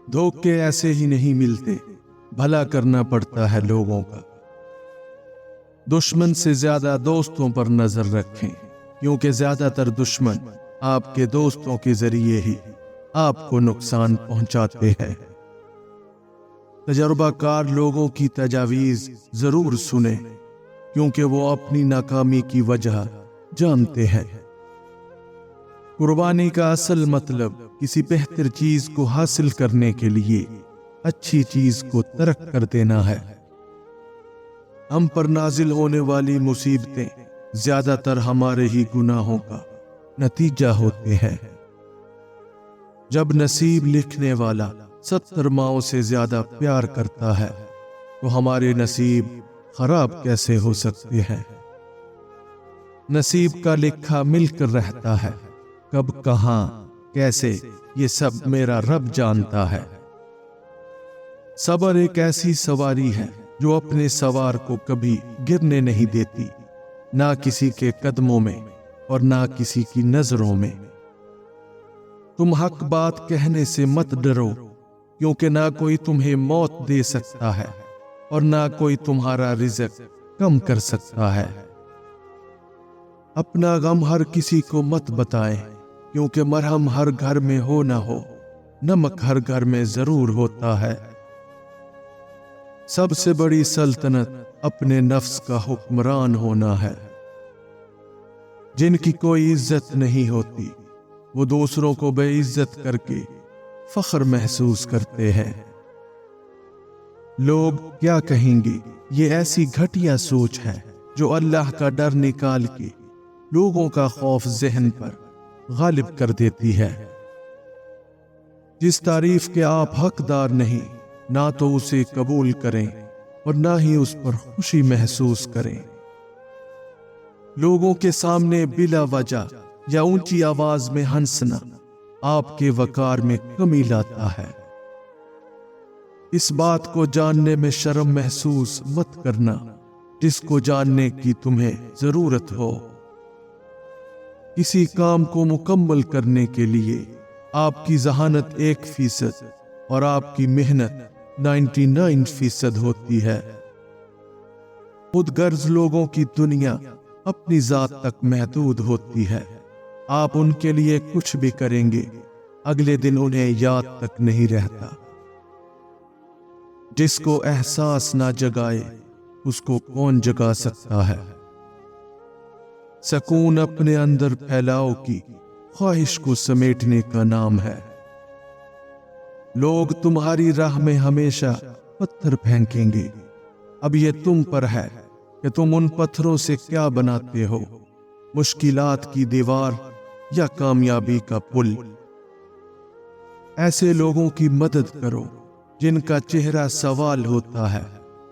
धोखे ऐसे ही नहीं मिलते, भला करना पड़ता है लोगों का। दुश्मन से ज्यादा दोस्तों पर नजर रखें, क्योंकि ज्यादातर दुश्मन आपके दोस्तों के जरिए ही आपको नुकसान पहुंचाते हैं। तजर्बाकार लोगों की तजावीज जरूर सुने, क्योंकि वो अपनी नाकामी की वजह जानते हैं। कुर्बानी का असल मतलब किसी बेहतर चीज को हासिल करने के लिए अच्छी चीज को तर्क कर देना है। हम पर नाजिल होने वाली मुसीबतें ज्यादातर हमारे ही गुनाहों का नतीजा होते हैं। जब नसीब लिखने वाला 70 माओं से ज्यादा प्यार करता है, तो हमारे नसीब खराब कैसे हो सकते हैं। नसीब का लिखा मिलकर रहता है, कब कहां कैसे ये सब मेरा रब जानता है। सब्र एक ऐसी सवारी है जो अपने सवार को कभी गिरने नहीं देती, ना किसी के कदमों में और ना किसी की नजरों में। तुम हक बात कहने से मत डरो, क्योंकि ना कोई तुम्हें मौत दे सकता है और ना कोई तुम्हारा रिज़्क कम कर सकता है। अपना गम हर किसी को मत बताएं, क्योंकि मरहम हर घर में हो ना हो, नमक हर घर में जरूर होता है। सबसे बड़ी सल्तनत अपने नफ्स का हुक्मरान होना है। जिनकी कोई इज्जत नहीं होती, वो दूसरों को बेइज्जत करके फख्र महसूस करते हैं। लोग क्या कहेंगे, ये ऐसी घटिया सोच है जो अल्लाह का डर निकाल के लोगों का खौफ ज़हन पर गालिब कर देती है। जिस तारीफ के आप हकदार नहीं, ना तो उसे कबूल करें और ना ही उस पर खुशी महसूस करें। लोगों के सामने बिला वजह या ऊंची आवाज में हंसना आपके वकार में कमी लाता है। इस बात को जानने में शर्म महसूस मत करना, जिसको जानने की तुम्हें जरूरत हो। किसी काम को मुकम्मल करने के लिए आपकी जहानत 1% और आपकी मेहनत 99% होती है। खुद गर्ज लोगों की दुनिया अपनी जात तक महदूद होती है। आप उनके लिए कुछ भी करेंगे, अगले दिन उन्हें याद तक नहीं रहता। जिसको एहसास ना जगाए, उसको कौन जगा सकता है। सकून अपने अंदर फैलाओ की ख्वाहिश को समेटने का नाम है। लोग तुम्हारी राह में हमेशा पत्थर फेंकेंगे, अब ये तुम पर है कि तुम उन पत्थरों से क्या बनाते हो, मुश्किलात की दीवार या कामयाबी का पुल। ऐसे लोगों की मदद करो जिनका चेहरा सवाल होता है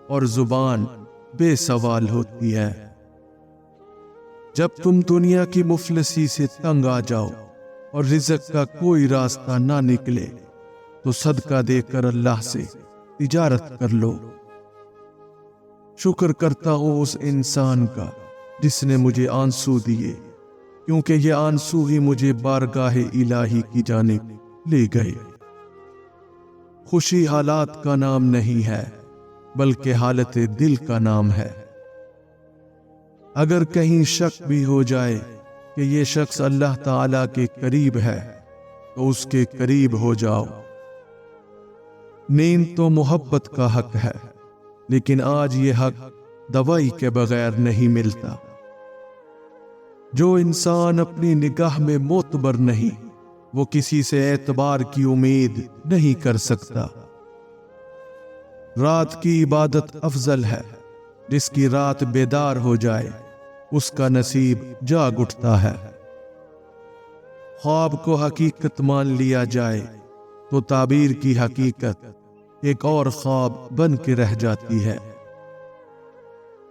और जुबान बेसवाल होती है। जब तुम दुनिया की मुफलसी से तंग आ जाओ और रिज़्क का कोई रास्ता ना निकले, तो सदका देकर अल्लाह से तिजारत कर लो। शुक्र करता हूँ उस इंसान का जिसने मुझे आंसू दिए, क्योंकि ये आंसू ही मुझे बारगाह इलाही की जानिब ले गए। खुशी हालात का नाम नहीं है, बल्कि हालत दिल का नाम है। अगर कहीं शक भी हो जाए कि ये शख्स अल्लाह ताला के करीब है, तो उसके करीब हो जाओ। नींद तो मोहब्बत का हक है, लेकिन आज ये हक दवाई के बगैर नहीं मिलता। जो इंसान अपनी निगाह में मोतबर नहीं, वो किसी से एतबार की उम्मीद नहीं कर सकता। रात की इबादत अफजल है, जिसकी रात बेदार हो जाए उसका नसीब जाग उठता है। ख्वाब को हकीकत मान लिया जाए तो ताबीर की हकीकत एक और ख्वाब बन के रह जाती है।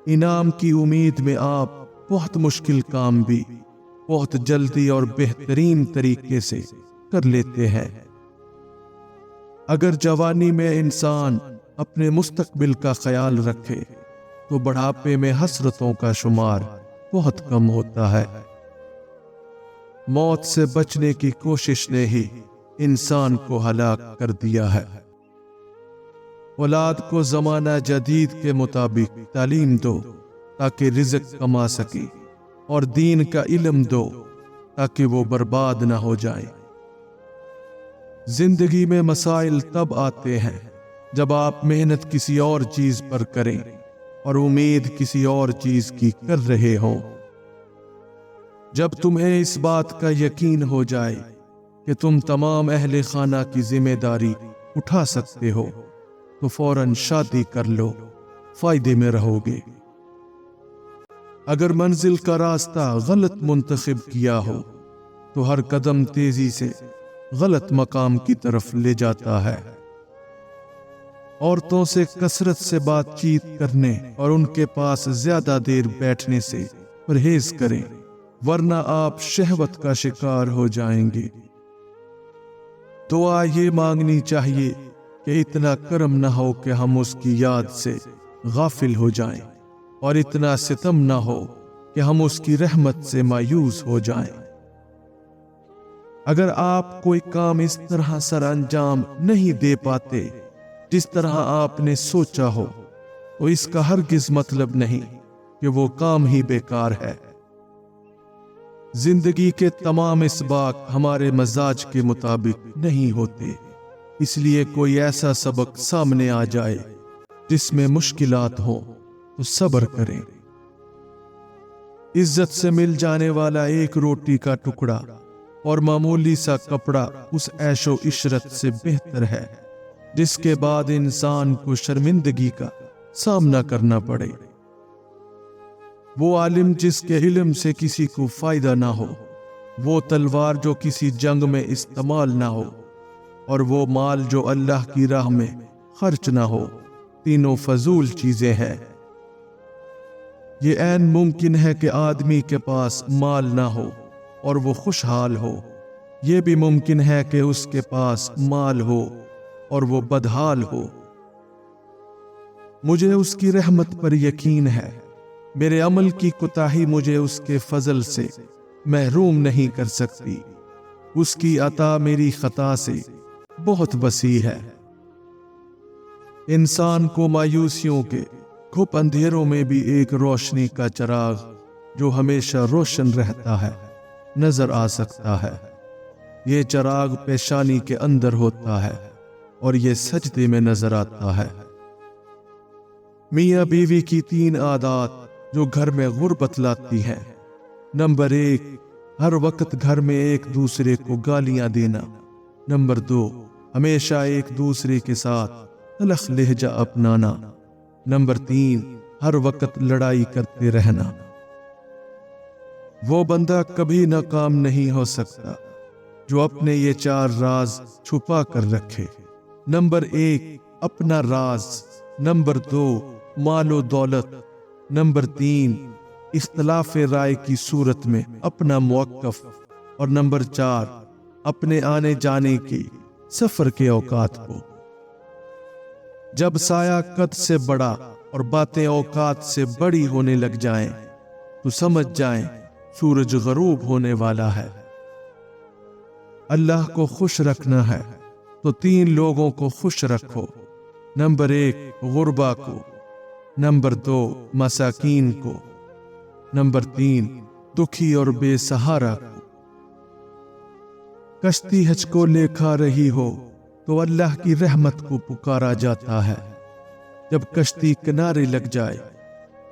इनाम की उम्मीद में आप बहुत मुश्किल काम भी बहुत जल्दी और बेहतरीन तरीके से कर लेते हैं। अगर जवानी में इंसान अपने मुस्तकबिल का ख्याल रखे, तो बुढ़ापे में हसरतों का शुमार बहुत कम होता है। मौत से बचने की कोशिश ने ही انسان کو ہلاک کر دیا ہے۔ اولاد کو زمانہ جدید کے مطابق تعلیم دو تاکہ رزق کما سکے، اور دین کا علم دو تاکہ وہ برباد نہ ہو جائیں۔ زندگی میں مسائل تب آتے ہیں جب آپ محنت کسی اور چیز پر کریں اور امید کسی اور چیز کی کر رہے ہوں۔ جب تمہیں اس بات کا یقین ہو جائے کہ تم تمام اہل خانہ کی ذمہ داری اٹھا سکتے ہو تو فوراً شادی کر لو، فائدے میں رہو گے۔ اگر منزل کا راستہ غلط منتخب کیا ہو تو ہر قدم تیزی سے غلط مقام کی طرف لے جاتا ہے۔ عورتوں سے کثرت سے بات چیت کرنے اور ان کے پاس زیادہ دیر بیٹھنے سے پرہیز کریں، ورنہ آپ شہوت کا شکار ہو جائیں گے۔ دعا یہ مانگنی چاہیے کہ اتنا کرم نہ ہو کہ ہم اس کی یاد سے غافل ہو جائیں، اور اتنا ستم نہ ہو کہ ہم اس کی رحمت سے مایوس ہو جائیں۔ اگر آپ کوئی کام اس طرح سر انجام نہیں دے پاتے جس طرح آپ نے سوچا ہو تو اس کا ہرگز مطلب نہیں کہ وہ کام ہی بیکار ہے۔ زندگی کے تمام اسباق ہمارے مزاج کے مطابق نہیں ہوتے، اس لیے کوئی ایسا سبق سامنے آ جائے جس میں مشکلات ہوں تو صبر کریں۔ عزت سے مل جانے والا ایک روٹی کا ٹکڑا اور معمولی سا کپڑا اس عیش و عشرت سے بہتر ہے جس کے بعد انسان کو شرمندگی کا سامنا کرنا پڑے۔ وہ عالم جس کے علم سے کسی کو فائدہ نہ ہو، وہ تلوار جو کسی جنگ میں استعمال نہ ہو، اور وہ مال جو اللہ کی راہ میں خرچ نہ ہو، تینوں فضول چیزیں ہیں۔ یہ عین ممکن ہے کہ آدمی کے پاس مال نہ ہو اور وہ خوشحال ہو، یہ بھی ممکن ہے کہ اس کے پاس مال ہو اور وہ بدحال ہو۔ مجھے اس کی رحمت پر یقین ہے، میرے عمل کی کوتاہی مجھے اس کے فضل سے محروم نہیں کر سکتی، اس کی عطا میری خطا سے بہت وسیع ہے۔ انسان کو مایوسیوں کے گھپ اندھیروں میں بھی ایک روشنی کا چراغ جو ہمیشہ روشن رہتا ہے نظر آ سکتا ہے۔ یہ چراغ پیشانی کے اندر ہوتا ہے اور یہ سجدے میں نظر آتا ہے۔ میاں بیوی کی 3 عادات جو گھر میں غربت لاتی ہیں۔ نمبر 1، ہر وقت گھر میں ایک دوسرے کو گالیاں دینا۔ نمبر 2، ہمیشہ ایک دوسرے کے ساتھ تلخ لہجہ اپنانا۔ نمبر 3، ہر وقت لڑائی کرتے رہنا۔ وہ بندہ کبھی ناکام نہیں ہو سکتا جو اپنے یہ 4 راز چھپا کر رکھے۔ نمبر 1، اپنا راز۔ نمبر 2، مال و دولت۔ نمبر 3، اختلاف رائے کی صورت میں اپنا موقف۔ اور نمبر 4، اپنے آنے جانے کے سفر کے اوقات کو۔ جب سایہ قد سے بڑا اور باتیں اوقات سے بڑی ہونے لگ جائیں تو سمجھ جائیں سورج غروب ہونے والا ہے۔ اللہ کو خوش رکھنا ہے تو 3 لوگوں کو خوش رکھو۔ نمبر 1، غربا کو۔ نمبر 2، مساکین کو۔ نمبر 3، دکھی اور بے سہارا کو۔ کشتی حج کو لے کھا رہی ہو تو اللہ کی رحمت کو پکارا جاتا ہے۔ جب کشتی کنارے لگ جائے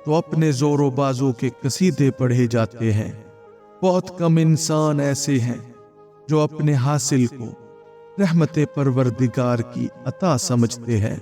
تو اپنے زور و بازو کے قصیدے پڑھے جاتے ہیں۔ بہت کم انسان ایسے ہیں جو اپنے حاصل کو رحمت پروردگار کی عطا سمجھتے ہیں۔